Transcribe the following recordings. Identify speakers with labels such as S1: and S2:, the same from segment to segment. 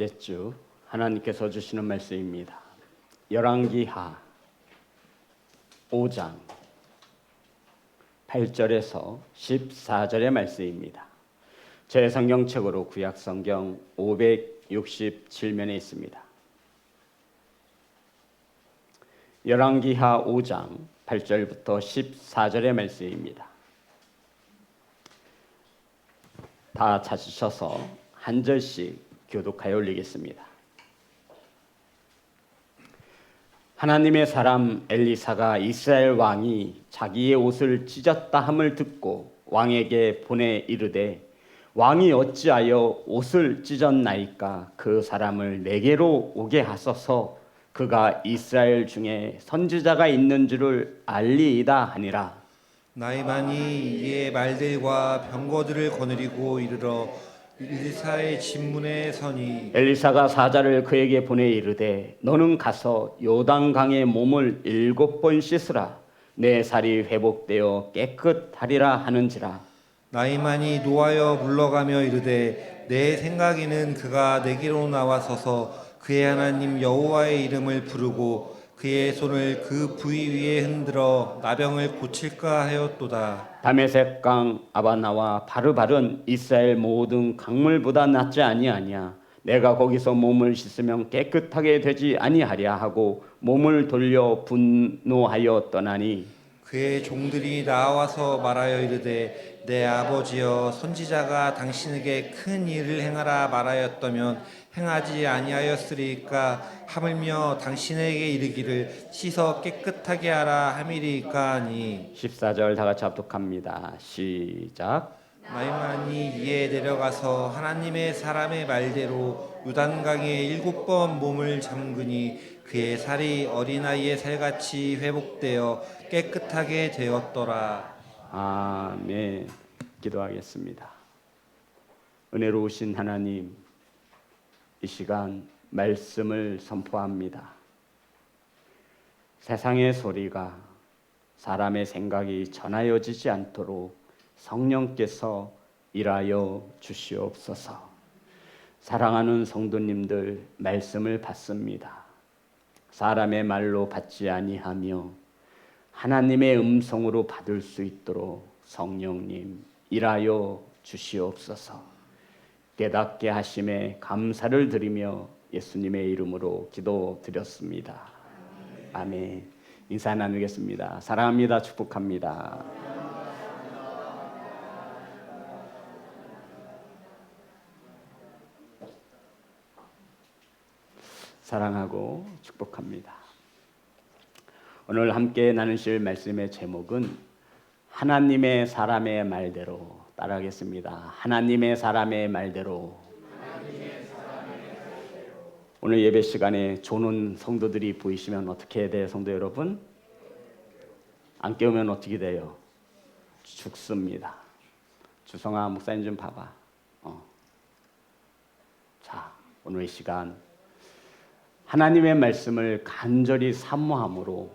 S1: 14번째 주 하나님께서 주시는 말씀입니다. 열왕기하 5장 8절에서 14절의 말씀입니다. 제 성경책으로 구약성경 567면에 있습니다. 열왕기하 5장 8절부터 14절의 말씀입니다. 다 찾으셔서 한 절씩 교독하여 올리겠습니다. 하나님의 사람 엘리사가 이스라엘 왕이 자기의 옷을 찢었다 함을 듣고 왕에게 보내 이르되 왕이 어찌하여 옷을 찢었나이까 그 사람을 내게로 오게 하소서 그가 이스라엘 중에 선지자가 있는 줄을 알리이다 하니라.
S2: 나이만이 이에 말들과 병거들을 거느리고 이르러 엘리사의 진문에 서니
S1: 엘리사가 사자를 그에게 보내 이르되 너는 가서 요단강에 몸을 7번 씻으라 내 살이 회복되어 깨끗하리라 하는지라.
S2: 나이만이 노하여 물러가며 이르되 내 생각에는 그가 내게로 나와서서 그의 하나님 여호와의 이름을 부르고 그의 손을 그 부위 위에 흔들어 나병을 고칠까 하였도다.
S1: 다메섹강 아바나와 바르바른 이스라엘 모든 강물보다 낫지 아니하냐. 내가 거기서 몸을 씻으면 깨끗하게 되지 아니하랴 하고 몸을 돌려 분노하여 떠나니
S2: 그의 종들이 나와서 말하여 이르되 내 아버지여 선지자가 당신에게 큰 일을 행하라 말하였다면 행하지 아니하였으리까 하물며 당신에게 이르기를 씻어 깨끗하게 하라 함이리까 하니
S1: 14절 다 같이 합독합니다. 시작.
S2: 나이만이 이에 내려가서 하나님의 사람의 말대로 요단강에 7번 몸을 잠그니 그의 살이 어린아이의 살같이 회복되어 깨끗하게 되었더라.
S1: 아멘. 기도하겠습니다. 은혜로우신 하나님, 이 시간 말씀을 선포합니다. 세상의 소리가 사람의 생각이 전하여지지 않도록 성령께서 일하여 주시옵소서. 사랑하는 성도님들 말씀을 받습니다. 사람의 말로 받지 아니하며 하나님의 음성으로 받을 수 있도록 성령님 일하여 주시옵소서. 깨닫게 하심에 감사를 드리며 예수님의 이름으로 기도드렸습니다. 아멘. 인사 나누겠습니다. 사랑합니다. 축복합니다. 사랑하고 축복합니다. 오늘 함께 나누실 말씀의 제목은 하나님의 사람의 말대로. 따라하겠습니다. 하나님의 사람의 말대로. 오늘 예배 시간에 조는 성도들이 보이시면 어떻게 해야 돼요, 성도 여러분? 안 깨우면 어떻게 돼요? 죽습니다. 주성아 목사님 좀 봐봐. 자, 오늘 이 시간 하나님의 말씀을 간절히 사모함으로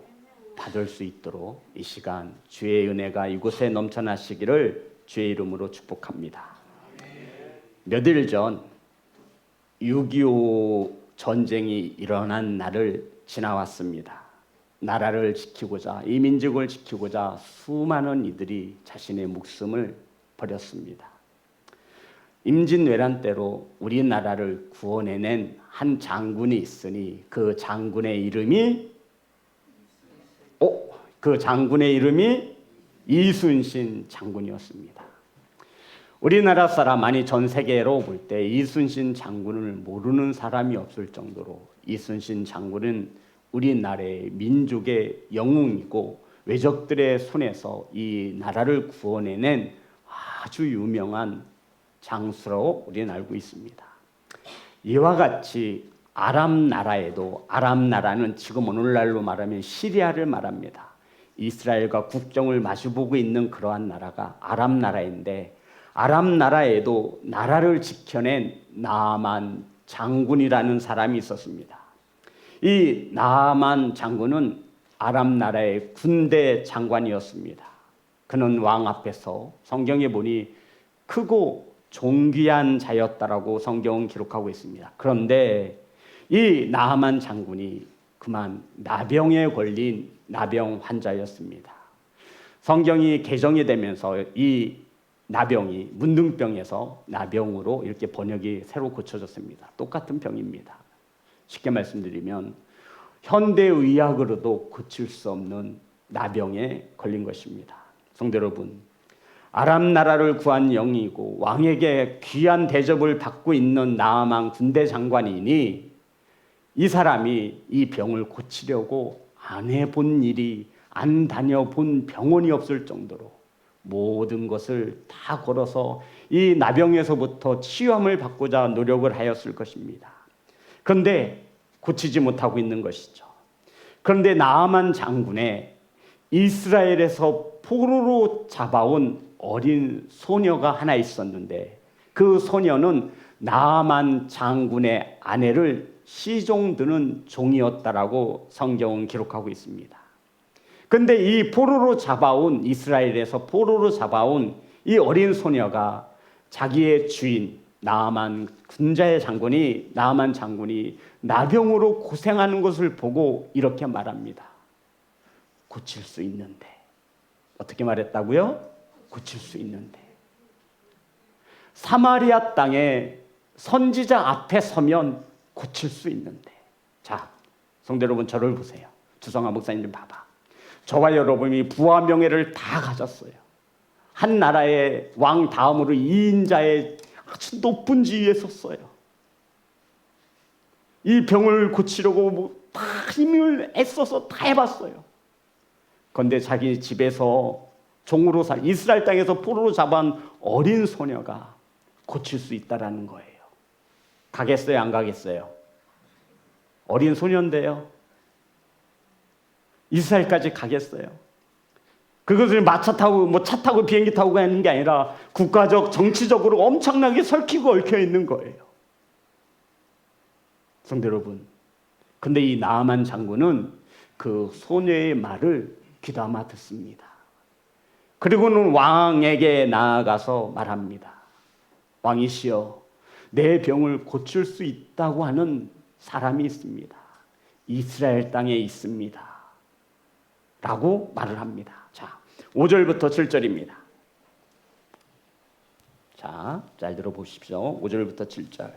S1: 받을 수 있도록 이 시간 주의 은혜가 이곳에 넘쳐나시기를 주의 이름으로 축복합니다. 며칠 전 6.25 전쟁이 일어난 날을 지나왔습니다. 나라를 지키고자, 이 민족을 지키고자 수많은 이들이 자신의 목숨을 버렸습니다. 임진왜란 때로 우리나라를 구원해낸 한 장군이 있으니 그 장군의 이름이 이순신 장군이었습니다. 우리나라 사람, 아니 전 세계로 볼 때 이순신 장군을 모르는 사람이 없을 정도로 이순신 장군은 우리나라의 민족의 영웅이고 외적들의 손에서 이 나라를 구원해낸 아주 유명한 장수로 우리는 알고 있습니다. 이와 같이 아람 나라에도, 아람 나라는 지금 오늘날로 말하면 시리아를 말합니다. 이스라엘과 국경을 마주보고 있는 그러한 나라가 아람 나라인데, 아람 나라에도 나라를 지켜낸 나아만 장군이라는 사람이 있었습니다. 이 나아만 장군은 아람 나라의 군대 장관이었습니다. 그는 왕 앞에서 성경에 보니 크고 존귀한 자였다라고 성경은 기록하고 있습니다. 그런데 이 나하만 장군이 그만 나병에 걸린 나병 환자였습니다. 성경이 개정이 되면서 이 나병이 문둥병에서 나병으로 이렇게 번역이 새로 고쳐졌습니다. 똑같은 병입니다. 쉽게 말씀드리면 현대의학으로도 고칠 수 없는 나병에 걸린 것입니다. 성도 여러분, 아람 나라를 구한 영이고 왕에게 귀한 대접을 받고 있는 나아만 군대 장관이니 이 사람이 이 병을 고치려고 안 해본 일이, 안 다녀본 병원이 없을 정도로 모든 것을 다 걸어서 이 나병에서부터 치유함을 받고자 노력을 하였을 것입니다. 그런데 고치지 못하고 있는 것이죠. 그런데 나아만 장군의 이스라엘에서 포로로 잡아온 어린 소녀가 하나 있었는데 그 소녀는 나아만 장군의 아내를 시종드는 종이었다라고 성경은 기록하고 있습니다. 그런데 이 포로로 잡아온, 이스라엘에서 포로로 잡아온 이 어린 소녀가 자기의 주인 나아만 장군이 나병으로 고생하는 것을 보고 이렇게 말합니다. 고칠 수 있는데. 어떻게 말했다고요? 고칠 수 있는데. 사마리아 땅에 선지자 앞에 서면 고칠 수 있는데. 자, 성도 여러분, 저를 보세요. 주성아 목사님 좀 봐봐. 저와 여러분이 부와 명예를 다 가졌어요. 한 나라의 왕 다음으로 2인자의 아주 높은 지위에 섰어요. 이 병을 고치려고 다 힘을 애써서 다 해봤어요. 그런데 자기 집에서 종으로 이스라엘 땅에서 포로로 잡아온 어린 소녀가 고칠 수 있다라는 거예요. 가겠어요, 안 가겠어요? 어린 소녀인데요. 이스라엘까지 가겠어요? 그것을 마차 타고 차 타고 비행기 타고 가는 게 아니라 국가적 정치적으로 엄청나게 설키고 얽혀 있는 거예요. 성도 여러분, 근데 이 나아만 장군은 그 소녀의 말을 귀담아 듣습니다. 그리고는 왕에게 나아가서 말합니다. 왕이시여, 내 병을 고칠 수 있다고 하는 사람이 있습니다. 이스라엘 땅에 있습니다. 라고 말을 합니다. 자, 5절부터 7절입니다. 자, 잘 들어보십시오. 5절부터 7절.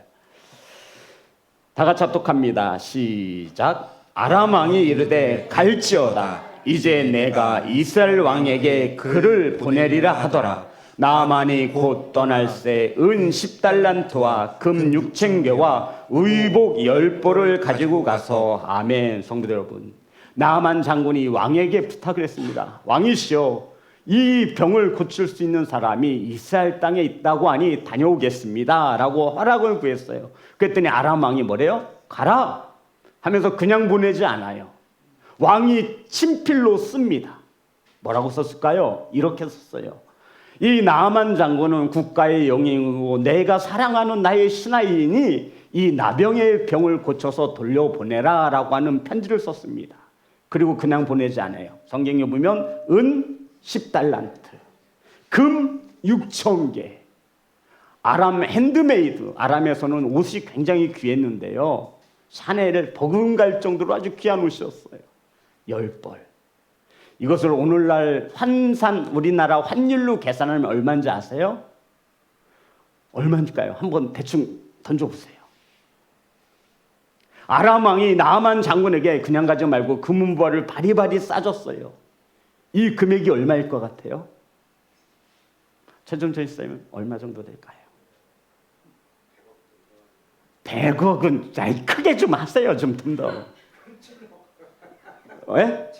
S1: 다 같이 합독합니다. 시작. 아람 왕이 이르되 갈지어다. 이제 내가 이스라엘 왕에게 그를 보내리라 하더라. 나아만이 곧 떠날새 은 10달란트와 금 6,000개와 의복 10벌을 가지고 가서. 아멘. 성도 여러분, 나아만 장군이 왕에게 부탁을 했습니다. 왕이시여, 이 병을 고칠 수 있는 사람이 이스라엘 땅에 있다고 하니 다녀오겠습니다 라고 허락을 구했어요. 그랬더니 아람 왕이 뭐래요? 가라 하면서 그냥 보내지 않아요. 왕이 친필로 씁니다. 뭐라고 썼을까요? 이렇게 썼어요. 이 나아만 장군은 국가의 영웅이고 내가 사랑하는 나의 신하이니 이 나병의 병을 고쳐서 돌려보내라 라고 하는 편지를 썼습니다. 그리고 그냥 보내지 않아요. 성경에 보면 은 10달란트, 금 6,000개. 아람 핸드메이드, 아람에서는 옷이 굉장히 귀했는데요, 샤넬을 버금갈 정도로 아주 귀한 옷이었어요. 10벌. 이것을 오늘날 우리나라 환율로 계산하면 얼마인지 아세요? 얼마일까요? 한번 대충 던져보세요. 아람 왕이 나아만 장군에게 그냥 가지 말고 금은보화를 바리바리 싸줬어요. 이 금액이 얼마일 것 같아요? 최종철 씨는 얼마 정도 될까요? 100억은 크게 좀 하세요. 좀 더. 왜?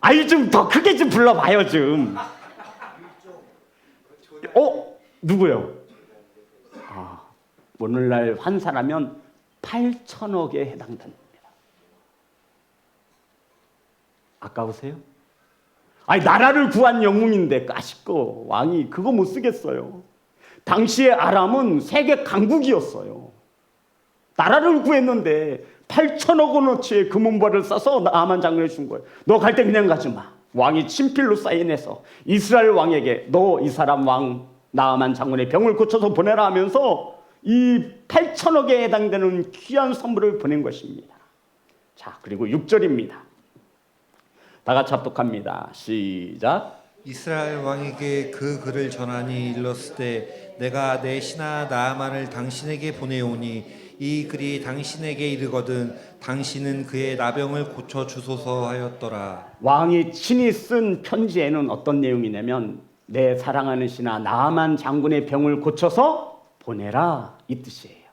S1: 아니 좀 더 크게 좀 불러봐요 좀. 누구요? 오늘날 환산하면 8천억에 해당됩니다. 아까우세요? 아니 나라를 구한 영웅인데 까짓거 왕이 그거 못 쓰겠어요. 당시에 아람은 세계 강국이었어요. 나라를 구했는데 8천억 원어치의 금은보화를 싸서 나아만 장군에 준 거예요. 너 갈 때 그냥 가지 마. 왕이 친필로 사인해서 이스라엘 왕에게 너 이 사람 왕 나아만 장군의 병을 고쳐서 보내라 하면서 이 8천억에 해당되는 귀한 선물을 보낸 것입니다. 자, 그리고 6절입니다. 다 같이 합독합니다. 시작.
S2: 이스라엘 왕에게 그 글을 전하니 일렀을 때 내가 내 신하 나아만을 당신에게 보내오니 이 글이 당신에게 이르거든 당신은 그의 나병을 고쳐 주소서 하였더라.
S1: 왕이 친히 쓴 편지에는 어떤 내용이냐면 내 사랑하는 신하 나아만 장군의 병을 고쳐서 보내라 이 뜻이에요.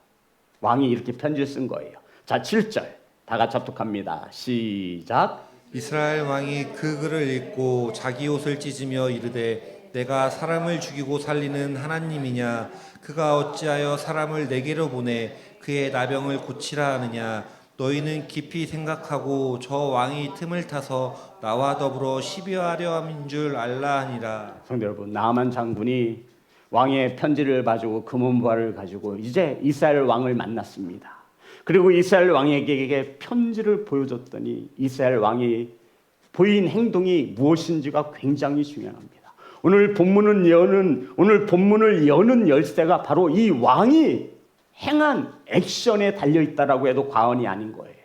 S1: 왕이 이렇게 편지를 쓴 거예요. 자, 7절 다 같이 합독합니다. 시작.
S2: 이스라엘 왕이 그 글을 읽고 자기 옷을 찢으며 이르되 내가 사람을 죽이고 살리는 하나님이냐 그가 어찌하여 사람을 내게로 보내 그의 나병을 고치라 하느냐 너희는 깊이 생각하고 저 왕이 틈을 타서 나와 더불어 시비하려 함인 줄 알라 하니라.
S1: 성도 여러분, 나아만 장군이 왕의 편지를 가지고 금은보화를 가지고 이제 이스라엘 왕을 만났습니다. 그리고 이스라엘 왕에게 편지를 보여줬더니 이스라엘 왕이 보인 행동이 무엇인지가 굉장히 중요합니다. 오늘 본문을 여는 열쇠가 바로 이 왕이 행한 액션에 달려 있다라고 해도 과언이 아닌 거예요.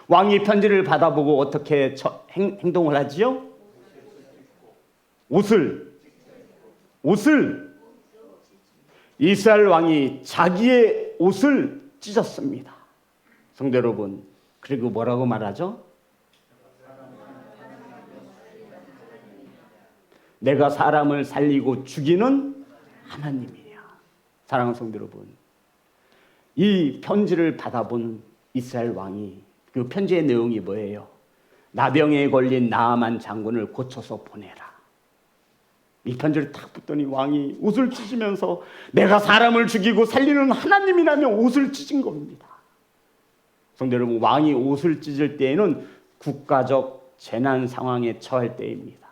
S1: 왕이 편지를 받아보고 어떻게 행동을 하지요? 옷을 이스라엘 왕이 자기의 옷을 찢었습니다. 성도 여러분, 그리고 뭐라고 말하죠? 내가 사람을 살리고 죽이는 하나님이냐. 사랑하는 성도 여러분, 이 편지를 받아본 이스라엘 왕이 그 편지의 내용이 뭐예요? 나병에 걸린 나아만 장군을 고쳐서 보내라. 이 편지를 딱 붙더니 왕이 옷을 찢으면서 내가 사람을 죽이고 살리는 하나님이라며 옷을 찢은 겁니다. 성도 여러분, 왕이 옷을 찢을 때에는 국가적 재난 상황에 처할 때입니다.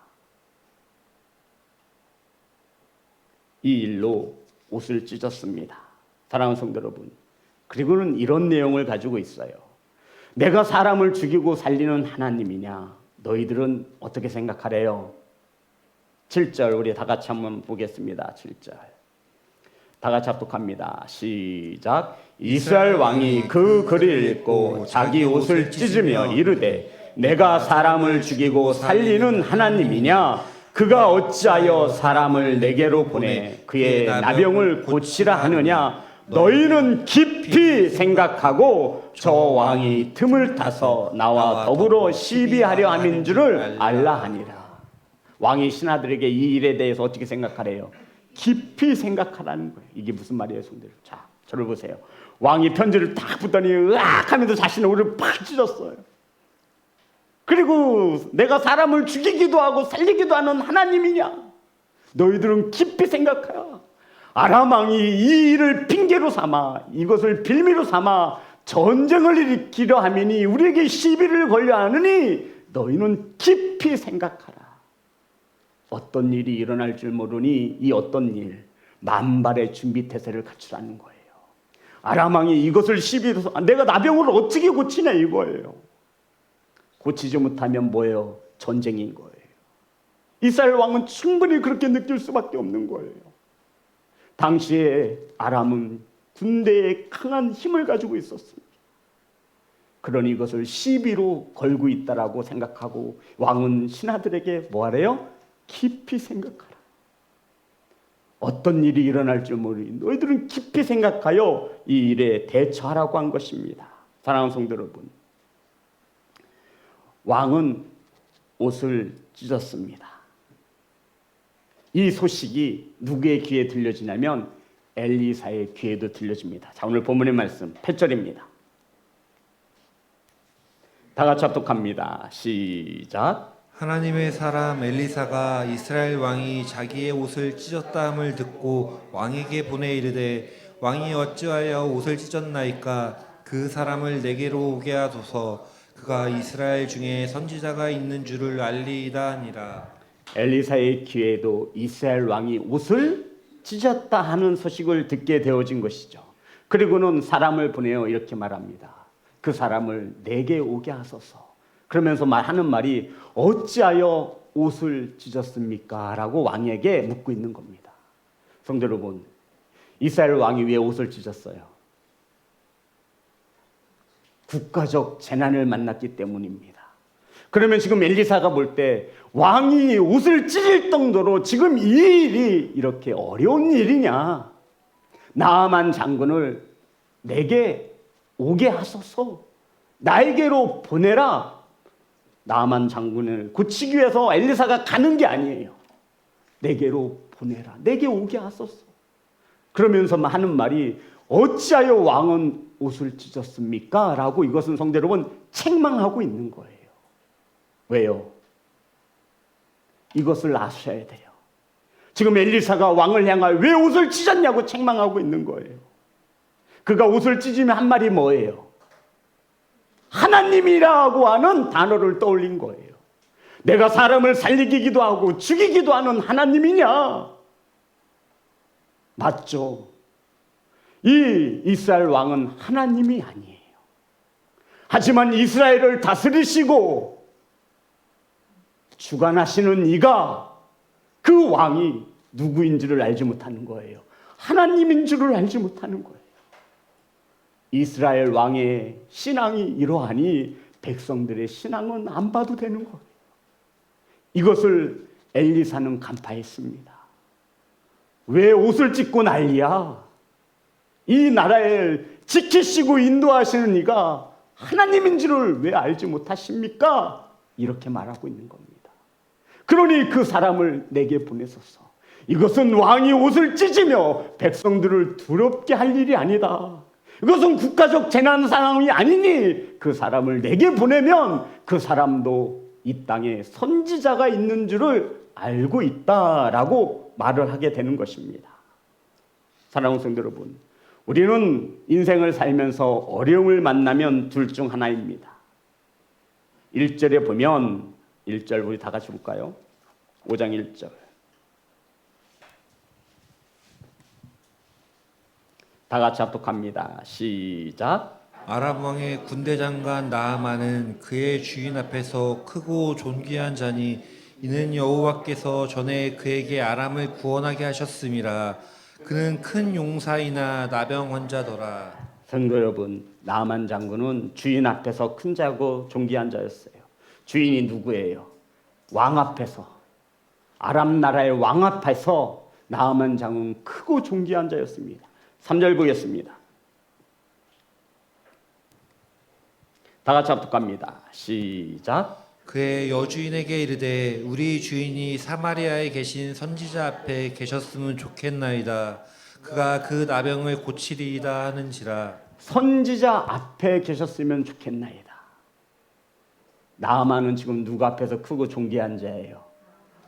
S1: 이 일로 옷을 찢었습니다. 사랑하는 성도 여러분, 그리고는 이런 내용을 가지고 있어요. 내가 사람을 죽이고 살리는 하나님이냐? 너희들은 어떻게 생각하래요? 7절 우리 다 같이 한번 보겠습니다. 7절 다 같이 합독합니다. 시작. 이스라엘 왕이 그 글을 읽고 자기 옷을 찢으며 이르되 내가 사람을 죽이고 살리는 하나님이냐? 그가 어찌하여 사람을 내게로 보내 그의 나병을 고치라 하느냐? 너희는 깊이 생각하고 저 왕이 틈을 타서 나와 더불어 시비하려 함인 줄을 알라 하니라. 왕이 신하들에게 이 일에 대해서 어떻게 생각하래요? 깊이 생각하라는 거예요. 이게 무슨 말이에요, 성도들? 자, 저를 보세요. 왕이 편지를 딱 붙더니 으악 하면서 자신의 옷을 팍 찢었어요. 그리고 내가 사람을 죽이기도 하고 살리기도 하는 하나님이냐? 너희들은 깊이 생각하라. 아람 왕이 이 일을 핑계로 삼아 이것을 빌미로 삼아 전쟁을 일으키려 하미니 우리에게 시비를 걸려 하느니 너희는 깊이 생각하라. 어떤 일이 일어날 줄 모르니 이 어떤 일 만발의 준비 태세를 갖추라는 거예요. 아람 왕이 이것을 시비로 삼아 내가 나병을 어떻게 고치냐 이거예요. 고치지 못하면 뭐예요? 전쟁인 거예요. 이스라엘 왕은 충분히 그렇게 느낄 수밖에 없는 거예요. 당시에 아람은 군대에 강한 힘을 가지고 있었습니다. 그러니 이것을 시비로 걸고 있다라고 생각하고 왕은 신하들에게 뭐하래요? 깊이 생각하라. 어떤 일이 일어날 줄 모르니 너희들은 깊이 생각하여 이 일에 대처하라고 한 것입니다. 사랑하는 성도 여러분, 왕은 옷을 찢었습니다. 이 소식이 누구의 귀에 들려지냐면 엘리사의 귀에도 들려집니다. 자, 오늘 본문의 말씀 8절입니다. 다 같이 합독합니다. 시작.
S2: 하나님의 사람 엘리사가 이스라엘 왕이 자기의 옷을 찢었다함을 듣고 왕에게 보내 이르되 왕이 어찌하여 옷을 찢었나이까? 그 사람을 내게로 오게 하소서. 그가 이스라엘 중에 선지자가 있는 줄을 알리이다 하니라.
S1: 엘리사의 귀에도 이스라엘 왕이 옷을 찢었다 하는 소식을 듣게 되어진 것이죠. 그리고는 사람을 보내어 이렇게 말합니다. 그 사람을 내게 오게 하소서. 그러면서 하는 말이 어찌하여 옷을 찢었습니까? 라고 왕에게 묻고 있는 겁니다. 성도 여러분, 이스라엘 왕이 왜 옷을 찢었어요? 국가적 재난을 만났기 때문입니다. 그러면 지금 엘리사가 볼 때 왕이 옷을 찢을 정도로 지금 이 일이 이렇게 어려운 일이냐? 나아만 장군을 내게 오게 하소서. 나에게로 보내라. 나아만 장군을 고치기 위해서 엘리사가 가는 게 아니에요. 내게로 보내라. 내게 오게 하소서. 그러면서 하는 말이 어찌하여 왕은 옷을 찢었습니까? 라고 이것은 성도 여러분 책망하고 있는 거예요. 왜요? 이것을 아셔야 돼요. 지금 엘리사가 왕을 향하여 왜 옷을 찢었냐고 책망하고 있는 거예요. 그가 옷을 찢으면 한 말이 뭐예요? 하나님이라고 하는 단어를 떠올린 거예요. 내가 사람을 살리기도 하고 죽이기도 하는 하나님이냐? 맞죠? 이 이스라엘 왕은 하나님이 아니에요. 하지만 이스라엘을 다스리시고 주관하시는 이가 그 왕이 누구인지를 알지 못하는 거예요. 하나님인 줄을 알지 못하는 거예요. 이스라엘 왕의 신앙이 이러하니 백성들의 신앙은 안 봐도 되는 거예요. 이것을 엘리사는 간파했습니다. 왜 옷을 찢고 난리야? 이 나라를 지키시고 인도하시는 이가 하나님인 줄을 왜 알지 못하십니까? 이렇게 말하고 있는 겁니다. 그러니 그 사람을 내게 보내소서. 이것은 왕이 옷을 찢으며 백성들을 두렵게 할 일이 아니다. 이것은 국가적 재난 상황이 아니니 그 사람을 내게 보내면 그 사람도 이 땅에 선지자가 있는 줄을 알고 있다라고 말을 하게 되는 것입니다. 사랑하는 성도 여러분, 우리는 인생을 살면서 어려움을 만나면 둘 중 하나입니다. 1절에 보면 1절 우리 다 같이 볼까요? 5장 1절. 다 같이 합독합니다. 시작.
S2: 아람 왕의 군대 장관 나아만은 그의 주인 앞에서 크고 존귀한 자니 이는 여호와께서 전에 그에게 아람을 구원하게 하셨음이라. 그는 큰 용사이나 나병 환자더라.
S1: 성도 여러분, 나아만 장군은 주인 앞에서 큰 자고 존귀한 자였어요. 주인이 누구예요? 왕 앞에서, 아람 나라의 왕 앞에서 나아만 장군은 크고 존귀한 자였습니다. 3절 보겠습니다. 다 같이 합독합니다. 시작.
S2: 그의 여주인에게 이르되 우리 주인이 사마리아에 계신 선지자 앞에 계셨으면 좋겠나이다. 그가 그 나병을 고치리이다 하는지라.
S1: 선지자 앞에 계셨으면 좋겠나이다. 나아만은 지금 누구 앞에서 크고 존귀한 자예요?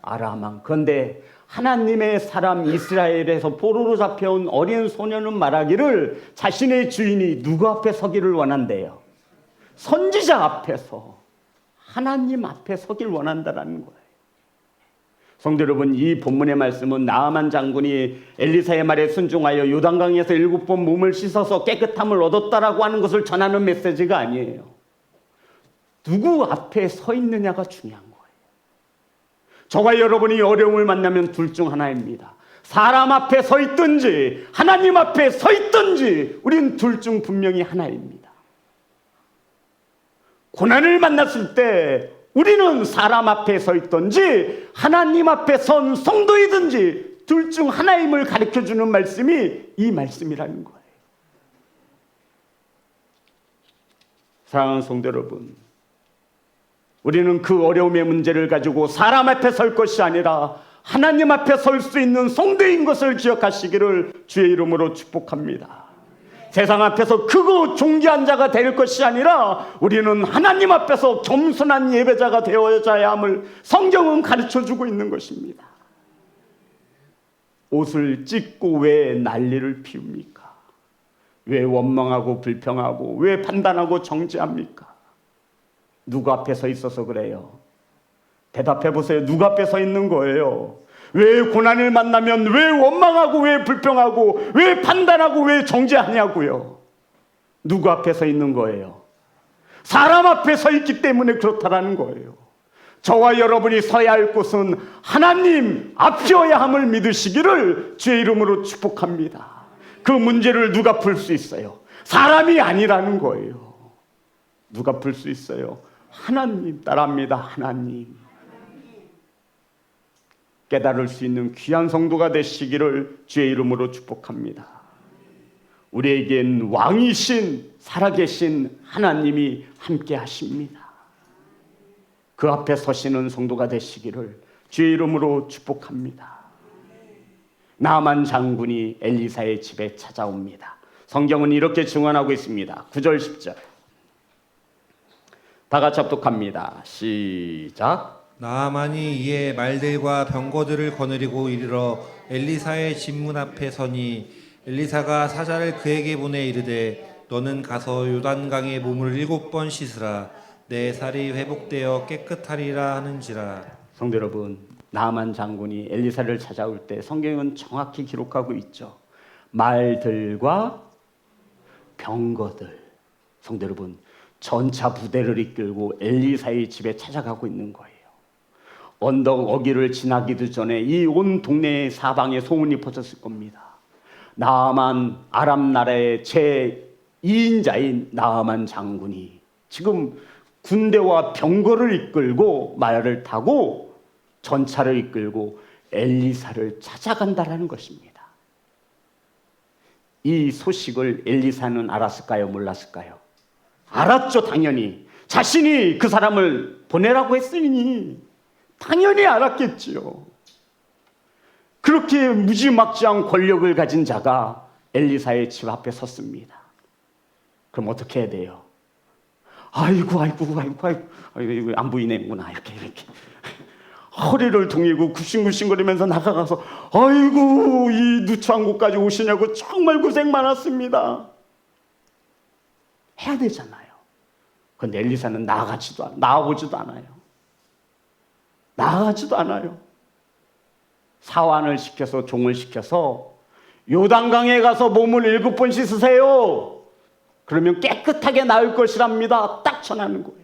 S1: 아람 왕. 그런데 하나님의 사람 이스라엘에서 포로로 잡혀온 어린 소년은 말하기를 자신의 주인이 누구 앞에 서기를 원한대요? 선지자 앞에서, 하나님 앞에 서길 원한다라는 거예요. 성도 여러분, 이 본문의 말씀은 나아만 장군이 엘리사의 말에 순종하여 요단강에서 7번 몸을 씻어서 깨끗함을 얻었다라고 하는 것을 전하는 메시지가 아니에요. 누구 앞에 서 있느냐가 중요한 거예요. 저와 여러분이 어려움을 만나면 둘 중 하나입니다. 사람 앞에 서 있든지 하나님 앞에 서 있든지 우린 둘 중 분명히 하나입니다. 고난을 만났을 때 우리는 사람 앞에 서 있든지 하나님 앞에 선 성도이든지 둘 중 하나임을 가르쳐주는 말씀이 이 말씀이라는 거예요. 사랑하는 성도 여러분, 우리는 그 어려움의 문제를 가지고 사람 앞에 설 것이 아니라 하나님 앞에 설 수 있는 성도인 것을 기억하시기를 주의 이름으로 축복합니다. 세상 앞에서 크고 존귀한 자가 될 것이 아니라 우리는 하나님 앞에서 겸손한 예배자가 되어야 함을 성경은 가르쳐주고 있는 것입니다. 옷을 찢고 왜 난리를 피웁니까? 왜 원망하고 불평하고 왜 판단하고 정죄합니까? 누구 앞에 서 있어서 그래요? 대답해 보세요. 누구 앞에 서 있는 거예요? 왜 고난을 만나면 왜 원망하고 왜 불평하고 왜 판단하고 왜 정죄하냐고요? 누구 앞에 서 있는 거예요? 사람 앞에 서 있기 때문에 그렇다라는 거예요. 저와 여러분이 서야 할 곳은 하나님 앞이어야 함을 믿으시기를 주의 이름으로 축복합니다. 그 문제를 누가 풀 수 있어요? 사람이 아니라는 거예요. 누가 풀 수 있어요? 하나님. 따라합니다. 하나님. 깨달을 수 있는 귀한 성도가 되시기를 주의 이름으로 축복합니다. 우리에겐 왕이신 살아계신 하나님이 함께 하십니다. 그 앞에 서시는 성도가 되시기를 주의 이름으로 축복합니다. 나만 장군이 엘리사의 집에 찾아옵니다. 성경은 이렇게 증언하고 있습니다. 9절 10절 다 같이 합독합니다. 시작.
S2: 나아만이 이에 말들과 병거들을 거느리고 이르러 엘리사의 집문 앞에 서니 엘리사가 사자를 그에게 보내 이르되 너는 가서 요단강에 몸을 7번 씻으라 내 살이 회복되어 깨끗하리라 하는지라.
S1: 성도 여러분, 나아만 장군이 엘리사를 찾아올 때 성경은 정확히 기록하고 있죠. 말들과 병거들. 성도 여러분, 전차 부대를 이끌고 엘리사의 집에 찾아가고 있는 거예요. 언덕 어귀를 지나기도 전에 이 온 동네의 사방에 소문이 퍼졌을 겁니다. 나아만 아람 나라의 제2인자인 나아만 장군이 지금 군대와 병거를 이끌고 말을 타고 전차를 이끌고 엘리사를 찾아간다라는 것입니다. 이 소식을 엘리사는 알았을까요? 몰랐을까요? 알았죠, 당연히. 자신이 그 사람을 보내라고 했으니 당연히 알았겠지요. 그렇게 무지막지한 권력을 가진 자가 엘리사의 집 앞에 섰습니다. 그럼 어떻게 해야 돼요? 아이고 안 보이네구나 이렇게 허리를 동이고 굽신굽신거리면서 나가가서 아이고 이 누추한 곳까지 오시냐고 정말 고생 많았습니다 해야 되잖아요. 그런데 엘리사는 나아보지도 않아요. 사환을 시켜서 종을 시켜서 요단강에 가서 몸을 7번 씻으세요. 그러면 깨끗하게 나을 것이랍니다. 딱 전하는 거예요.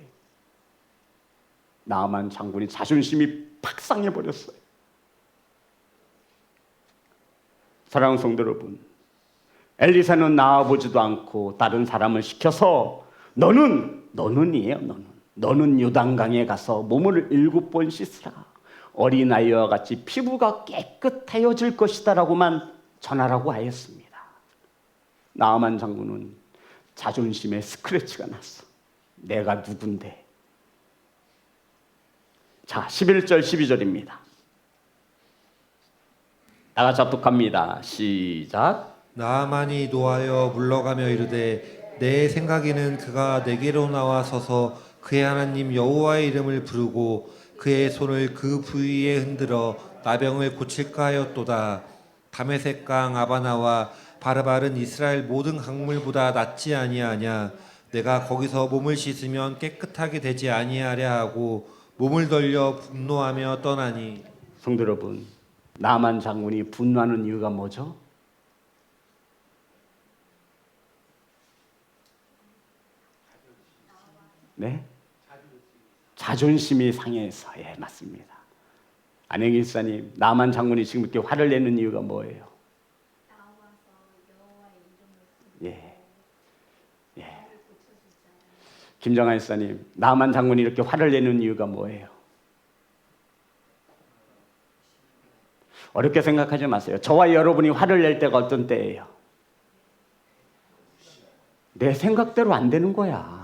S1: 나아만 장군이 자존심이 팍 상해버렸어요. 사랑하는 성도 여러분, 엘리사는 나아보지도 않고 다른 사람을 시켜서 너는 요단강에 가서 몸을 7번 씻으라. 어린아이와 같이 피부가 깨끗해질 것이다 라고만 전하라고 하였습니다. 나아만 장군은 자존심에 스크래치가 났어. 내가 누군데. 자, 11절 12절입니다. 다 같이 합독합니다. 시작.
S2: 나아만이 노하여 물러가며 이르되 내 생각에는 그가 내게로 나와 서서 그의 하나님 여호와의 이름을 부르고 그의 손을 그 부위에 흔들어 나병을 고칠까 하였도다. 다메섹 강 아바나와 바르바른 이스라엘 모든 강물보다 낫지 아니하냐. 내가 거기서 몸을 씻으면 깨끗하게 되지 아니하랴 하고 몸을 돌려 분노하며 떠나니.
S1: 성도 여러분, 나아만 장군이 분노하는 이유가 뭐죠? 네? 자존심이 상해서. 예, 맞습니다. 안혜기 집사님, 나아만 장군이 지금 이렇게 화를 내는 이유가 뭐예요? 예. 김정한 집사님, 나아만 장군이 이렇게 화를 내는 이유가 뭐예요? 어렵게 생각하지 마세요. 저와 여러분이 화를 낼 때가 어떤 때예요? 내 생각대로 안 되는 거야.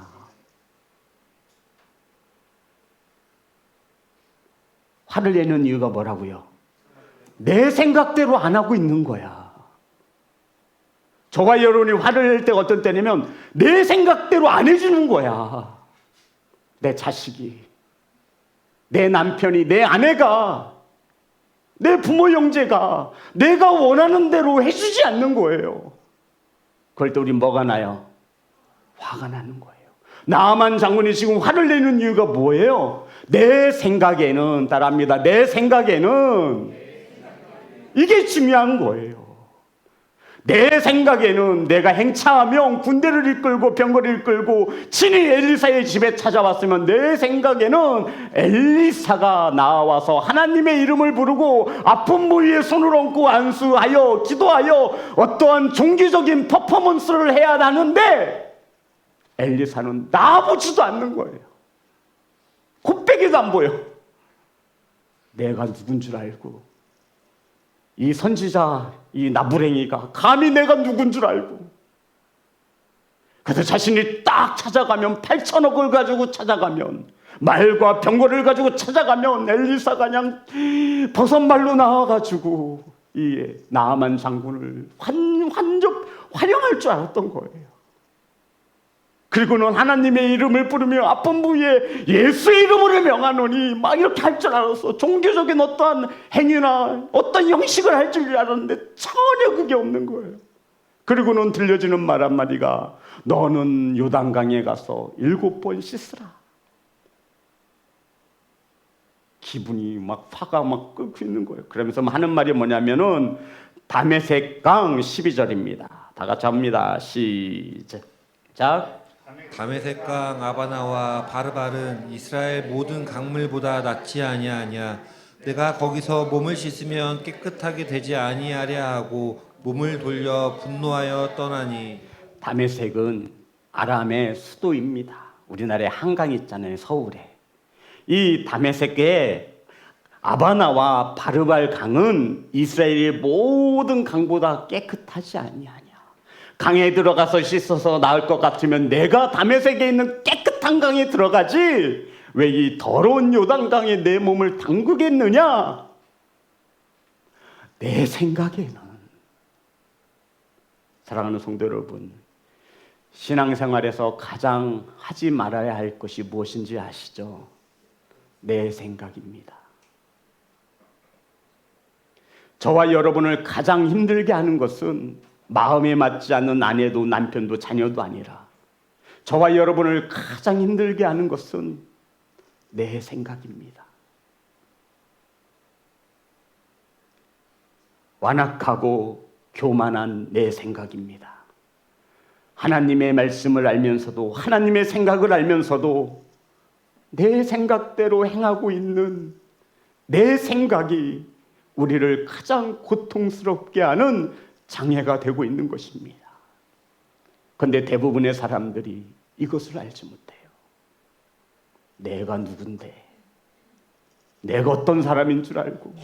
S1: 화를 내는 이유가 뭐라고요? 내 생각대로 안 하고 있는 거야. 저와 여러분이 화를 낼 때가 어떤 때냐면 내 생각대로 안 해주는 거야. 내 자식이, 내 남편이, 내 아내가, 내 부모 형제가 내가 원하는 대로 해주지 않는 거예요. 그럴 때 우린 뭐가 나요? 화가 나는 거예요. 나아만 장군이 지금 화를 내는 이유가 뭐예요? 내 생각에는, 따라합니다. 내 생각에는 이게 중요한 거예요. 내 생각에는 내가 행차하며 군대를 이끌고 병거를 이끌고 친히 엘리사의 집에 찾아왔으면 내 생각에는 엘리사가 나와서 하나님의 이름을 부르고 아픈 부위에 손을 얹고 안수하여 기도하여 어떠한 종교적인 퍼포먼스를 해야 하는데 엘리사는 나아보지도 않는 거예요. 곱빼기도 안 보여. 내가 누군 줄 알고 이 선지자 이 나부랭이가 감히 내가 누군 줄 알고 그래서 자신이 딱 찾아가면 8천억을 가지고 찾아가면 말과 병거를 가지고 찾아가면 엘리사가 그냥 버선말로 나와가지고 이 나아만 장군을 환영할 줄 알았던 거예요. 그리고는 하나님의 이름을 부르며 아픈 부위에 예수의 이름으로 명하노니 막 이렇게 할 줄 알았어. 종교적인 어떠한 행위나 어떤 형식을 할 줄 알았는데 전혀 그게 없는 거예요. 그리고는 들려지는 말 한마디가 너는 요단강에 가서 7번 씻으라. 기분이 막 화가 막 끓고 있는 거예요. 그러면서 하는 말이 뭐냐면은 다메섹강 12절입니다. 다 같이 합니다. 시작.
S2: 다메섹강 아바나와 바르발은 이스라엘 모든 강물보다 낫지 아니하냐. 내가 거기서 몸을 씻으면 깨끗하게 되지 아니하랴 하고 몸을 돌려 분노하여 떠나니.
S1: 다메섹은 아람의 수도입니다. 우리나라에 한강 있잖아요. 서울에. 이 다메섹의 아바나와 바르발 강은 이스라엘의 모든 강보다 깨끗하지 아니하냐. 강에 들어가서 씻어서 나을 것 같으면 내가 다메섹에 있는 깨끗한 강에 들어가지 왜 이 더러운 요단강에 내 몸을 담그겠느냐. 내 생각에는 사랑하는 성도 여러분, 신앙생활에서 가장 하지 말아야 할 것이 무엇인지 아시죠? 내 생각입니다. 저와 여러분을 가장 힘들게 하는 것은 마음에 맞지 않는 아내도 남편도 자녀도 아니라 저와 여러분을 가장 힘들게 하는 것은 내 생각입니다. 완악하고 교만한 내 생각입니다. 하나님의 말씀을 알면서도 하나님의 생각을 알면서도 내 생각대로 행하고 있는 내 생각이 우리를 가장 고통스럽게 하는 장애가 되고 있는 것입니다. 그런데 대부분의 사람들이 이것을 알지 못해요. 내가 누군데, 내가 어떤 사람인 줄 알고,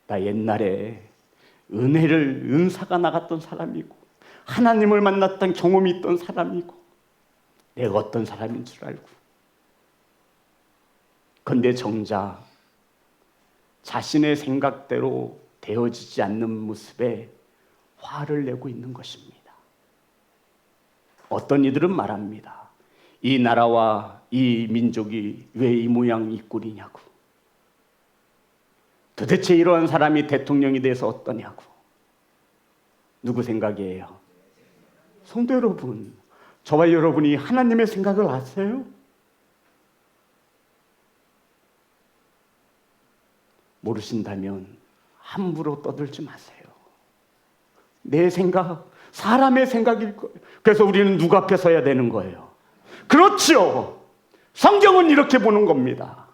S1: 나 옛날에 은사가 나갔던 사람이고 하나님을 만났던 경험이 있던 사람이고 내가 어떤 사람인 줄 알고, 그런데 정작 자신의 생각대로 되어지지 않는 모습에 화를 내고 있는 것입니다. 어떤 이들은 말합니다. 이 나라와 이 민족이 왜 이 모양 이 꼴이냐고. 도대체 이러한 사람이 대통령이 돼서 어떠냐고. 누구 생각이에요? 성도 여러분, 저와 여러분이 하나님의 생각을 아세요? 모르신다면 함부로 떠들지 마세요. 내 생각, 사람의 생각일 거예요. 그래서 우리는 누구 앞에 서야 되는 거예요? 그렇죠. 성경은 이렇게 보는 겁니다.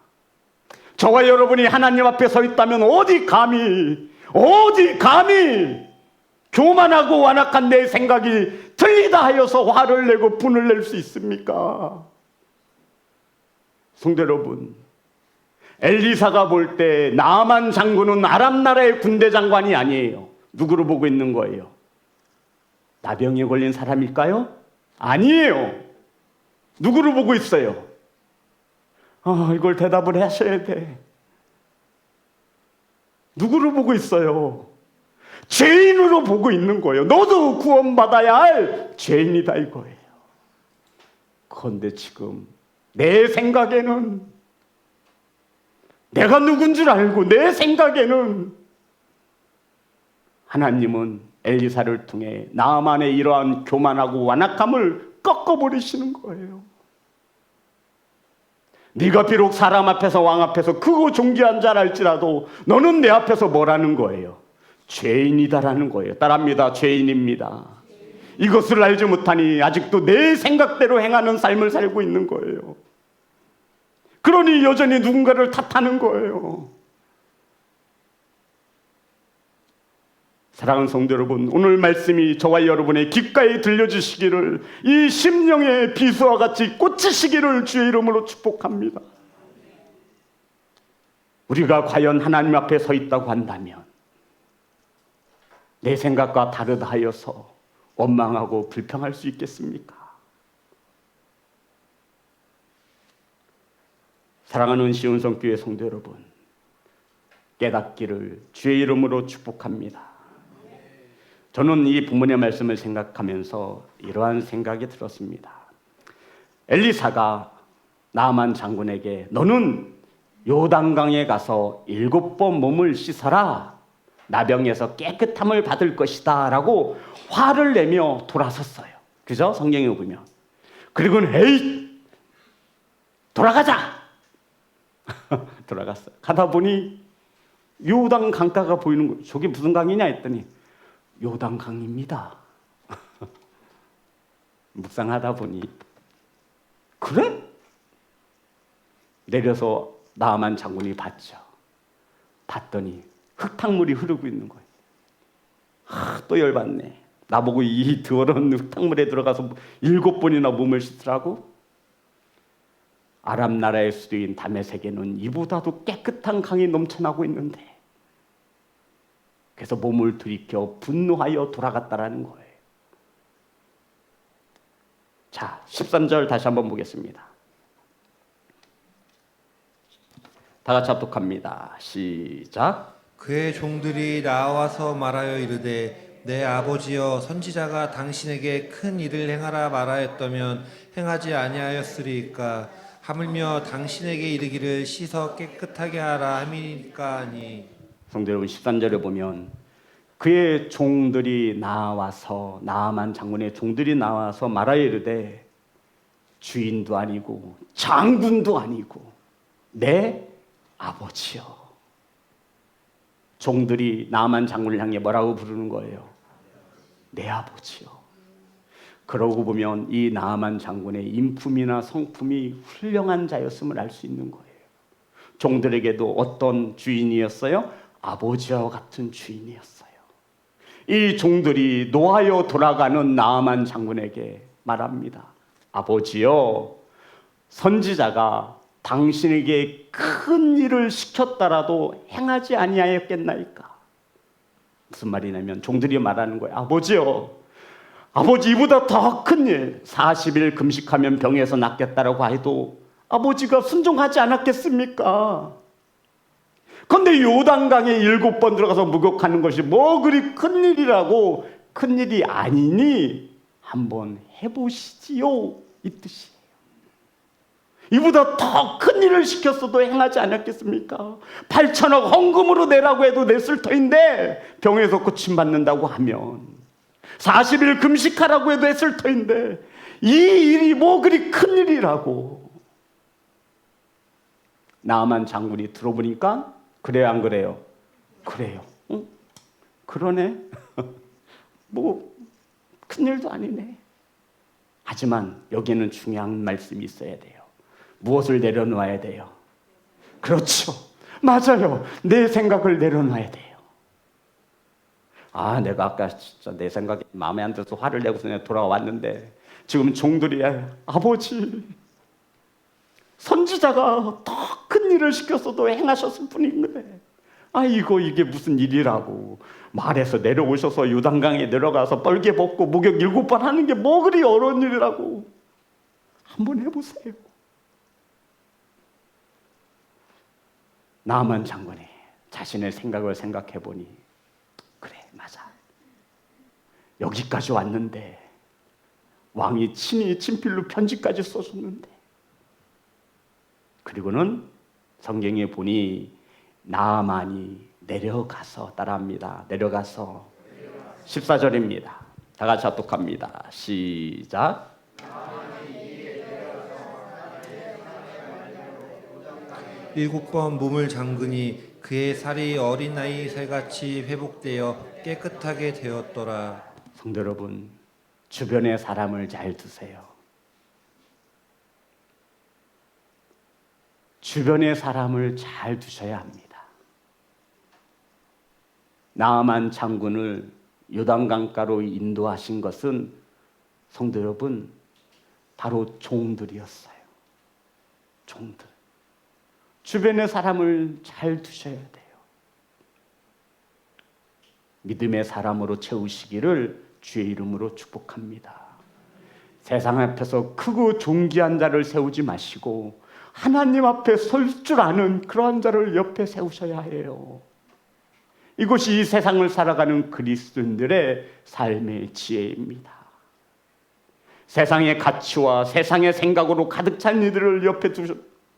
S1: 저와 여러분이 하나님 앞에 서 있다면 어디 감히 교만하고 완악한 내 생각이 틀리다 하여서 화를 내고 분을 낼 수 있습니까? 성도 여러분, 엘리사가 볼 때 나아만 장군은 아람 나라의 군대 장관이 아니에요. 누구를 보고 있는 거예요? 나병에 걸린 사람일까요? 아니에요. 누구를 보고 있어요? 이걸 대답을 하셔야 돼. 누구를 보고 있어요? 죄인으로 보고 있는 거예요. 너도 구원받아야 할 죄인이다 이거예요. 그런데 지금 내 생각에는 내가 누군 줄 알고 내 생각에는 하나님은 엘리사를 통해 나아만의 이러한 교만하고 완악함을 꺾어버리시는 거예요. 네가 비록 사람 앞에서 왕 앞에서 크고 존귀한 자랄지라도 너는 내 앞에서 뭐라는 거예요? 죄인이다라는 거예요. 따라합니다. 죄인입니다. 이것을 알지 못하니 아직도 내 생각대로 행하는 삶을 살고 있는 거예요. 그러니 여전히 누군가를 탓하는 거예요. 사랑하는 성도 여러분, 오늘 말씀이 저와 여러분의 귓가에 들려주시기를, 이 심령의 비수와 같이 꽂히시기를 주의 이름으로 축복합니다. 우리가 과연 하나님 앞에 서 있다고 한다면 내 생각과 다르다 하여서 원망하고 불평할 수 있겠습니까? 사랑하는 시온성교회 성도 여러분, 깨닫기를 주의 이름으로 축복합니다. 저는 이 본문의 말씀을 생각하면서 이러한 생각이 들었습니다. 엘리사가 나아만 장군에게 너는 요단강에 가서 7번 몸을 씻어라, 나병에서 깨끗함을 받을 것이다 라고 화를 내며 돌아섰어요. 그죠? 성경에 보면. 그리고는 에이 돌아가자 돌아갔어요. 가다 보니 요단 강가가 보이는 거예요. 저게 무슨 강이냐 했더니 요단강입니다. 묵상하다 보니 그래? 내려서 나아만 장군이 봤죠. 봤더니 흙탕물이 흐르고 있는 거예요. 또 열받네. 나보고 이 더러운 흙탕물에 들어가서 7번이나 몸을 씻으라고? 아람 나라의 수도인 다메섹에는 이보다도 깨끗한 강이 넘쳐나고 있는데, 그래서 몸을 들이켜 분노하여 돌아갔다라는 거예요. 자, 13절 다시 한번 보겠습니다. 다 같이 합독합니다. 시작.
S2: 그의 종들이 나와서 말하여 이르되 내 아버지여, 선지자가 당신에게 큰 일을 행하라 말하였다면 행하지 아니하였으리까? 하물며 당신에게 이르기를 씻어 깨끗하게 하라 함이니까 하니.
S1: 성도 여러분, 13절에 보면 그의 종들이 나와서, 나아만 장군의 종들이 나와서 말하여 이르되 주인도 아니고 장군도 아니고 내 아버지요. 종들이 나아만 장군을 향해 뭐라고 부르는 거예요? 내 아버지요. 그러고 보면 이 나아만 장군의 인품이나 성품이 훌륭한 자였음을 알 수 있는 거예요. 종들에게도 어떤 주인이었어요? 아버지와 같은 주인이었어요. 이 종들이 노하여 돌아가는 나아만 장군에게 말합니다. 아버지요, 선지자가 당신에게 큰 일을 시켰더라도 행하지 아니하였겠나이까? 무슨 말이냐면 종들이 말하는 거예요. 아버지요, 아버지 이보다 더 큰 일, 40일 금식하면 병에서 낫겠다라고 해도 아버지가 순종하지 않았겠습니까? 그런데 요단강에 7번 들어가서 목욕하는 것이 뭐 그리 큰일이라고, 큰일이 아니니 한번 해보시지요, 이 뜻이에요. 이보다 더 큰 일을 시켰어도 행하지 않았겠습니까? 8천억 헌금으로 내라고 해도 냈을 터인데, 병에서 고침받는다고 하면 40일 금식하라고 해도 했을 터인데, 이 일이 뭐 그리 큰일이라고. 나아만 장군이 들어보니까 그래요, 안 그래요? 그래요. 응? 그러네. 뭐 큰일도 아니네. 하지만 여기에는 중요한 말씀이 있어야 돼요. 무엇을 내려놓아야 돼요? 그렇죠. 맞아요. 내 생각을 내려놔야 돼요. 아, 내가 아까 진짜 내 생각이 마음에 안 들어서 화를 내고서 그냥 돌아왔는데 지금 종들이 아버지, 선지자가 더 큰 일을 시켰어도 행하셨을 뿐인데, 이게 무슨 일이라고 말해서 내려오셔서 요단강에 내려가서 뻘개 벗고 목욕 7번 하는 게 뭐 그리 어려운 일이라고. 한번 해보세요. 나아만 장군이 자신의 생각을 생각해보니 그래, 맞아. 여기까지 왔는데 왕이 친히 친필로 편지까지 써줬는데, 그리고는 성경에 보니 나아만이 내려가서, 따라합니다. 내려가서 14절입니다. 다 같이 합독합니다. 시작.
S2: 7번 몸을 잠그니 그의 살이 어린아이 살같이 회복되어 깨끗하게 되었더라.
S1: 성도 여러분, 주변의 사람을 잘 두세요. 주변의 사람을 잘 두셔야 합니다. 나아만 장군을 요단강가로 인도하신 것은 성도 여러분, 바로 종들이었어요. 종들. 주변의 사람을 잘 두셔야 돼요. 믿음의 사람으로 채우시기를 주의 이름으로 축복합니다. 세상 앞에서 크고 존귀한 자를 세우지 마시고 하나님 앞에 설 줄 아는 그러한 자를 옆에 세우셔야 해요. 이것이 이 세상을 살아가는 그리스도인들의 삶의 지혜입니다. 세상의 가치와 세상의 생각으로 가득 찬 이들을 옆에 두셔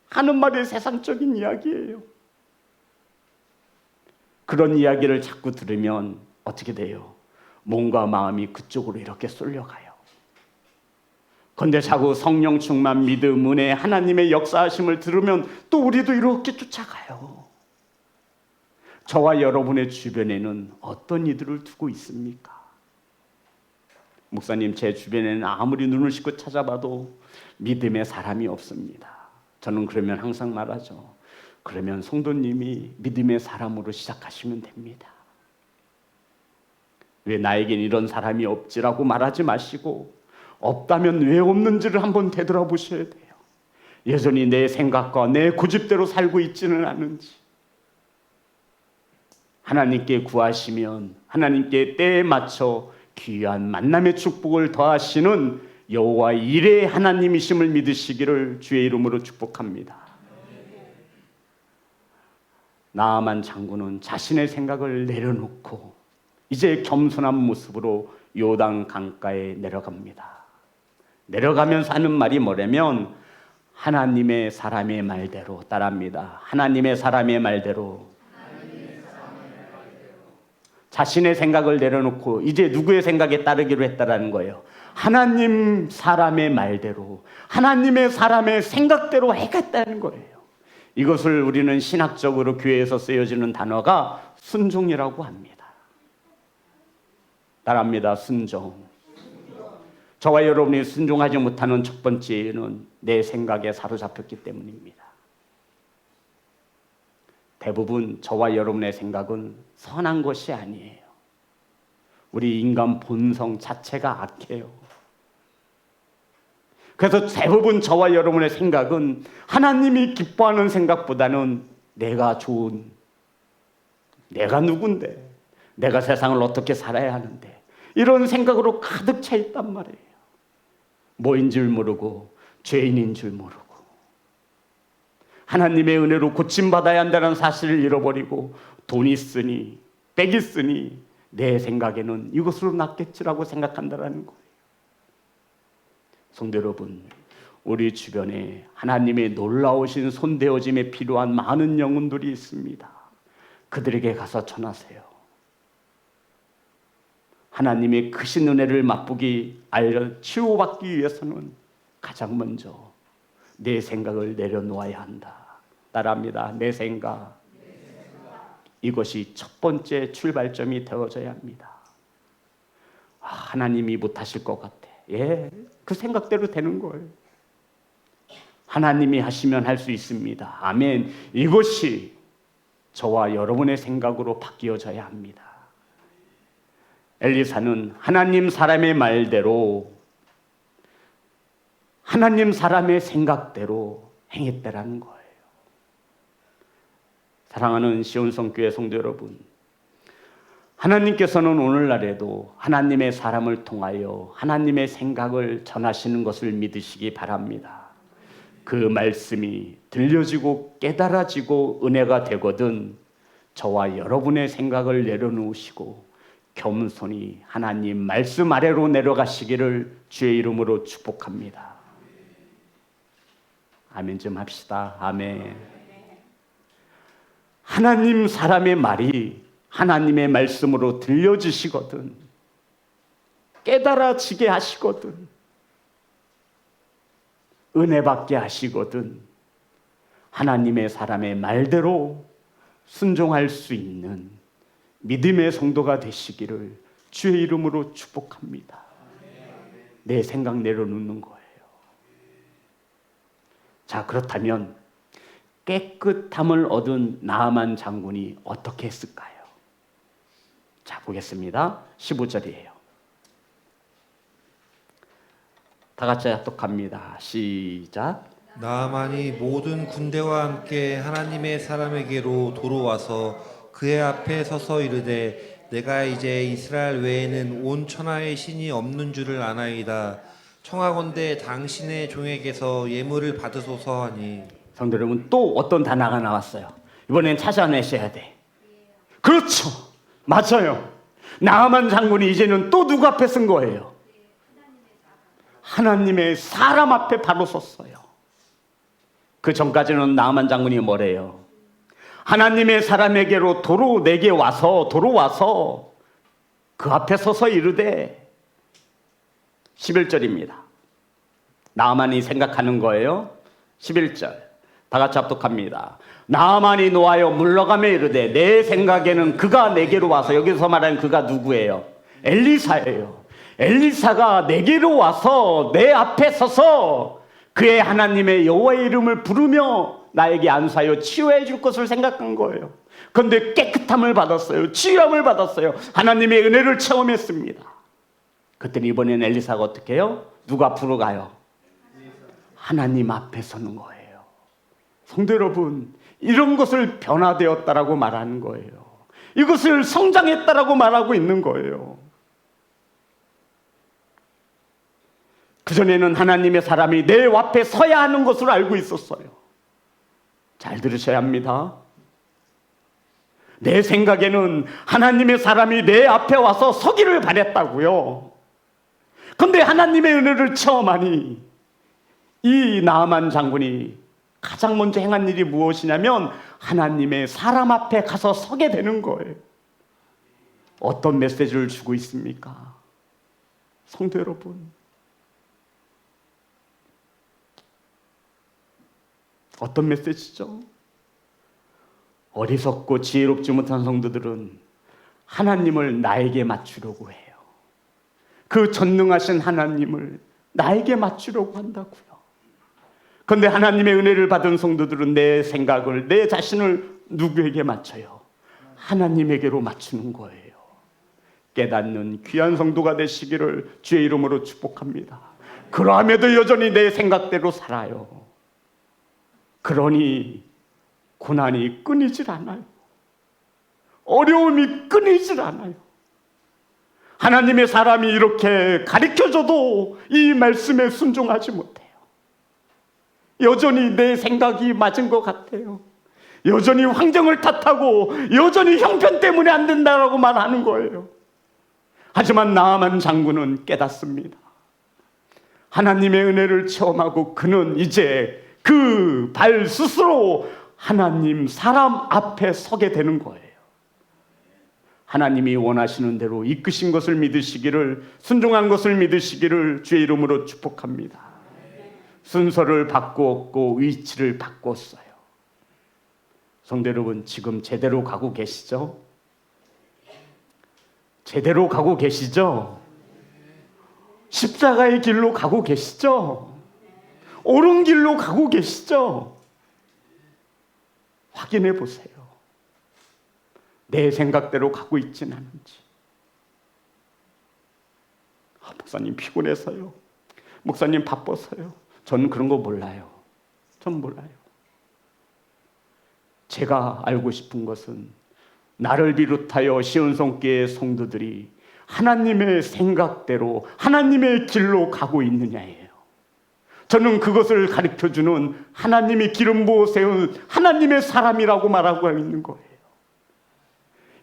S1: 하는 말이 세상적인 이야기예요. 그런 이야기를 자꾸 들으면 어떻게 돼요? 몸과 마음이 그쪽으로 이렇게 쏠려가요. 그런데 자꾸 성령 충만 믿음, 은혜, 하나님의 역사하심을 들으면 또 우리도 이렇게 쫓아가요. 저와 여러분의 주변에는 어떤 이들을 두고 있습니까? 목사님, 제 주변에는 아무리 눈을 씻고 찾아봐도 믿음의 사람이 없습니다. 저는 그러면 항상 말하죠. 그러면 성도님이 믿음의 사람으로 시작하시면 됩니다. 왜 나에겐 이런 사람이 없지라고 말하지 마시고 없다면 왜 없는지를 한번 되돌아보셔야 돼요. 여전히 내 생각과 내 고집대로 살고 있지는 않은지. 하나님께 구하시면 하나님께 때에 맞춰 귀한 만남의 축복을 더하시는 여호와 일의 하나님이심을 믿으시기를 주의 이름으로 축복합니다. 나아만 장군은 자신의 생각을 내려놓고 이제 겸손한 모습으로 요단 강가에 내려갑니다. 내려가면서 하는 말이 뭐냐면 하나님의 사람의 말대로 따라합니다. 하나님의 사람의 말대로. 자신의 생각을 내려놓고 이제 누구의 생각에 따르기로 했다라는 거예요. 하나님 사람의 말대로, 하나님의 사람의 생각대로 해겠다는 거예요. 이것을 우리는 신학적으로 교회에서 쓰여지는 단어가 순종이라고 합니다. 따라합니다. 순종. 저와 여러분이 순종하지 못하는 첫 번째 이유는 내 생각에 사로잡혔기 때문입니다. 대부분 저와 여러분의 생각은 선한 것이 아니에요. 우리 인간 본성 자체가 악해요. 그래서 대부분 저와 여러분의 생각은 하나님이 기뻐하는 생각보다는 내가 좋은, 내가 누군데, 내가 세상을 어떻게 살아야 하는데 이런 생각으로 가득 차 있단 말이에요. 뭐인 줄 모르고 죄인인 줄 모르고 하나님의 은혜로 고침받아야 한다는 사실을 잃어버리고 돈 있으니 백 있으니 내 생각에는 이것으로 낫겠지라고 생각한다는 거예요. 성도 여러분, 우리 주변에 하나님의 놀라우신 손대어짐에 필요한 많은 영혼들이 있습니다. 그들에게 가서 전하세요. 하나님의 크신 은혜를 맛보기 알려 치유받기 위해서는 가장 먼저 내 생각을 내려놓아야 한다. 따라합니다. 내 생각. 이것이 첫 번째 출발점이 되어져야 합니다. 하나님이 못하실 것 같아. 예, 그 생각대로 되는 거예요. 하나님이 하시면 할 수 있습니다. 아멘. 이것이 저와 여러분의 생각으로 바뀌어져야 합니다. 엘리사는 하나님 사람의 말대로 하나님 사람의 생각대로 행했다라는 거예요. 사랑하는 시온성교회 성도 여러분, 하나님께서는 오늘날에도 하나님의 사람을 통하여 하나님의 생각을 전하시는 것을 믿으시기 바랍니다. 그 말씀이 들려지고 깨달아지고 은혜가 되거든 저와 여러분의 생각을 내려놓으시고 겸손히 하나님 말씀 아래로 내려가시기를 주의 이름으로 축복합니다. 아멘 좀 합시다. 아멘. 하나님 사람의 말이 하나님의 말씀으로 들려지시거든 깨달아지게 하시거든 은혜 받게 하시거든 하나님의 사람의 말대로 순종할 수 있는 믿음의 성도가 되시기를 주의 이름으로 축복합니다. 내 생각 내려놓는 거예요. 자, 그렇다면 깨끗함을 얻은 나아만 장군이 어떻게 했을까요? 자, 보겠습니다. 15절이에요. 다 같이 합독합니다. 시작.
S2: 나아만이 모든 군대와 함께 하나님의 사람에게로 도로 와서 그의 앞에 서서 이르되 내가 이제 이스라엘 외에는 온 천하에 신이 없는 줄을 아나이다. 청하건대 당신의 종에게서 예물을 받으소서 하니.
S1: 성도 여러분, 또 어떤 단어가 나왔어요. 이번엔 찾아내셔야 돼. 그렇죠, 맞아요. 나아만 장군이 이제는 또 누구 앞에 쓴 거예요? 하나님의 사람 앞에 바로 섰어요. 그 전까지는 나아만 장군이 뭐래요? 하나님의 사람에게로 도로 와서 그 앞에 서서 이르되, 11절입니다. 나아만이 생각하는 거예요. 11절 다 같이 합독합니다. 나아만이 노하여 물러가며 이르되 내 생각에는 그가 내게로 와서, 여기서 말하는 그가 누구예요? 엘리사예요. 엘리사가 내게로 와서 내 앞에 서서 그의 하나님의 여호와의 이름을 부르며 나에게 안수하여 치유해 줄 것을 생각한 거예요. 그런데 깨끗함을 받았어요. 치유함을 받았어요. 하나님의 은혜를 체험했습니다. 그랬더니 이번엔 엘리사가 어떻게 해요? 누구 앞으로 가요? 하나님 앞에 서는 거예요. 성도 여러분, 이런 것을 변화되었다라고 말하는 거예요. 이것을 성장했다라고 말하고 있는 거예요. 그전에는 하나님의 사람이 내 앞에 서야 하는 것으로 알고 있었어요. 잘 들으셔야 합니다. 내 생각에는 하나님의 사람이 내 앞에 와서 서기를 바랬다고요. 그런데 하나님의 은혜를 체험하니 이 나아만 장군이 가장 먼저 행한 일이 무엇이냐면 하나님의 사람 앞에 가서 서게 되는 거예요. 어떤 메시지를 주고 있습니까? 성도 여러분, 어떤 메시지죠? 어리석고 지혜롭지 못한 성도들은 하나님을 나에게 맞추려고 해요. 그 전능하신 하나님을 나에게 맞추려고 한다고요. 그런데 하나님의 은혜를 받은 성도들은 내 생각을, 내 자신을 누구에게 맞춰요? 하나님에게로 맞추는 거예요. 깨닫는 귀한 성도가 되시기를 주의 이름으로 축복합니다. 그러함에도 여전히 내 생각대로 살아요. 그러니 고난이 끊이질 않아요. 어려움이 끊이질 않아요. 하나님의 사람이 이렇게 가르쳐줘도 이 말씀에 순종하지 못해요. 여전히 내 생각이 맞은 것 같아요. 여전히 환경을 탓하고 여전히 형편 때문에 안 된다라고 말하는 거예요. 하지만 나아만 장군은 깨닫습니다. 하나님의 은혜를 체험하고 그는 이제 그 발 스스로 하나님 사람 앞에 서게 되는 거예요. 하나님이 원하시는 대로 이끄신 것을 믿으시기를, 순종한 것을 믿으시기를 주의 이름으로 축복합니다. 순서를 바꾸었고 위치를 바꿨어요. 성도 여러분, 지금 제대로 가고 계시죠? 제대로 가고 계시죠? 십자가의 길로 가고 계시죠? 옳은 길로 가고 계시죠? 확인해 보세요. 내 생각대로 가고 있진 않은지. 목사님 피곤해서요. 목사님 바빠서요. 저는 그런 거 몰라요. 전 몰라요. 제가 알고 싶은 것은 나를 비롯하여 시온성교회 성도들이 하나님의 생각대로 하나님의 길로 가고 있느냐예요. 저는 그것을 가르쳐주는 하나님이 기름 부어 세운 하나님의 사람이라고 말하고 있는 거예요.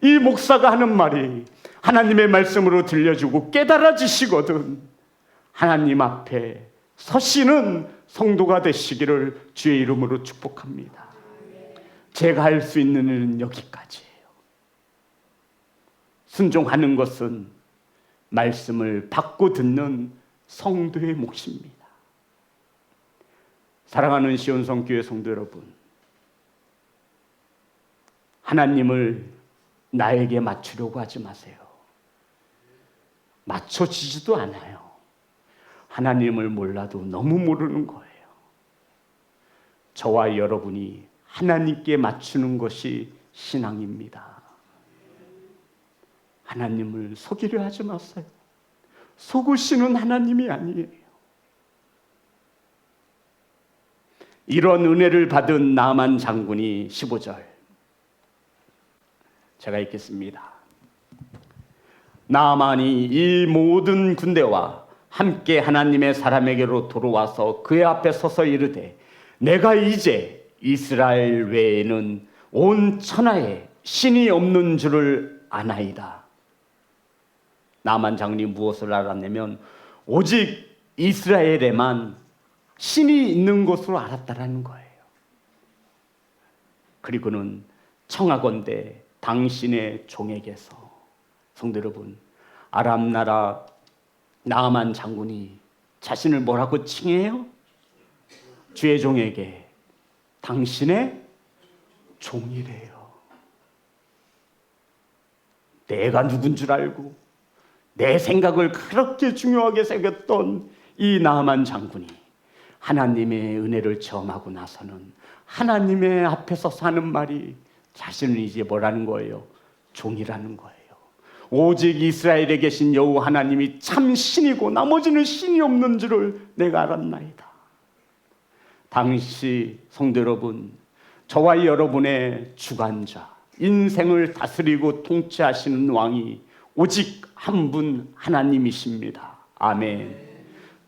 S1: 이 목사가 하는 말이 하나님의 말씀으로 들려주고 깨달아지시거든 하나님 앞에 서시는 성도가 되시기를 주의 이름으로 축복합니다. 제가 할 수 있는 일은 여기까지예요. 순종하는 것은 말씀을 받고 듣는 성도의 몫입니다. 사랑하는 시온성교회 성도 여러분, 하나님을 나에게 맞추려고 하지 마세요. 맞춰지지도 않아요. 하나님을 몰라도 너무 모르는 거예요. 저와 여러분이 하나님께 맞추는 것이 신앙입니다. 하나님을 속이려 하지 마세요. 속으시는 하나님이 아니에요. 이런 은혜를 받은 나만 장군이 15절 제가 읽겠습니다. 나만이 이 모든 군대와 함께 하나님의 사람에게로 돌아와서 그의 앞에 서서 이르되 내가 이제 이스라엘 외에는 온 천하에 신이 없는 줄을 아나이다. 나만 장군이 무엇을 알았냐면 오직 이스라엘에만 신이 있는 것으로 알았다라는 거예요. 그리고는 청하건대 당신의 종에게서, 성도 여러분, 아람 나라 나아만 장군이 자신을 뭐라고 칭해요? 주의 종에게 당신의 종이래요. 내가 누군 줄 알고 내 생각을 그렇게 중요하게 새겼던 이 나아만 장군이 하나님의 은혜를 체험하고 나서는 하나님의 앞에서 사는 말이 자신은 이제 뭐라는 거예요? 종이라는 거예요. 오직 이스라엘에 계신 여호와 하나님이 참 신이고 나머지는 신이 없는 줄을 내가 알았나이다. 당시 성도 여러분, 저와 여러분의 주관자, 인생을 다스리고 통치하시는 왕이 오직 한 분 하나님이십니다. 아멘.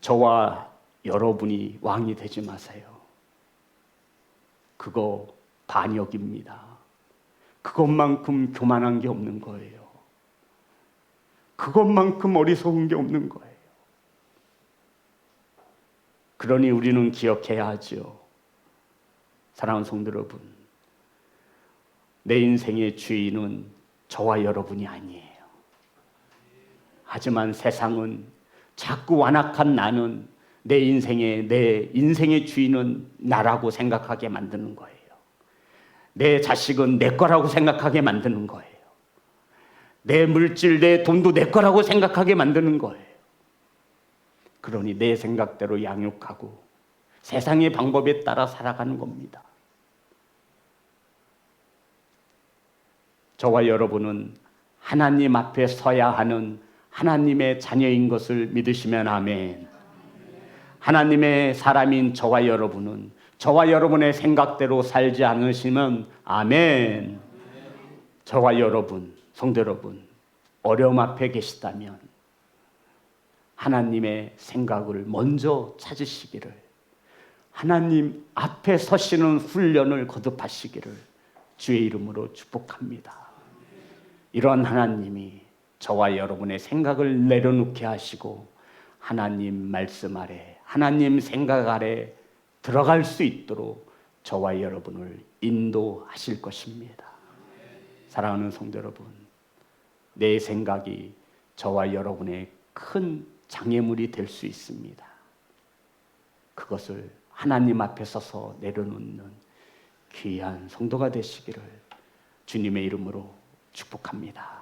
S1: 저와 여러분이 왕이 되지 마세요. 그거 반역입니다. 그것만큼 교만한 게 없는 거예요. 그것만큼 어리석은 게 없는 거예요. 그러니 우리는 기억해야 하죠. 사랑하는 성도 여러분, 내 인생의 주인은 저와 여러분이 아니에요. 하지만 세상은 자꾸 완악한 나는 내 인생의 주인은 나라고 생각하게 만드는 거예요. 내 자식은 내 거라고 생각하게 만드는 거예요. 내 물질, 내 돈도 내 거라고 생각하게 만드는 거예요. 그러니 내 생각대로 양육하고 세상의 방법에 따라 살아가는 겁니다. 저와 여러분은 하나님 앞에 서야 하는 하나님의 자녀인 것을 믿으시면 아멘. 하나님의 사람인 저와 여러분은 저와 여러분의 생각대로 살지 않으시면 아멘. 저와 여러분, 성도 여러분, 어려움 앞에 계시다면 하나님의 생각을 먼저 찾으시기를, 하나님 앞에 서시는 훈련을 거듭하시기를 주의 이름으로 축복합니다. 이런 하나님이 저와 여러분의 생각을 내려놓게 하시고 하나님 말씀 아래, 하나님 생각 아래 들어갈 수 있도록 저와 여러분을 인도하실 것입니다. 사랑하는 성도 여러분, 내 생각이 저와 여러분의 큰 장애물이 될 수 있습니다. 그것을 하나님 앞에 서서 내려놓는 귀한 성도가 되시기를 주님의 이름으로 축복합니다.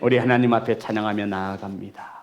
S1: 우리 하나님 앞에 찬양하며 나아갑니다.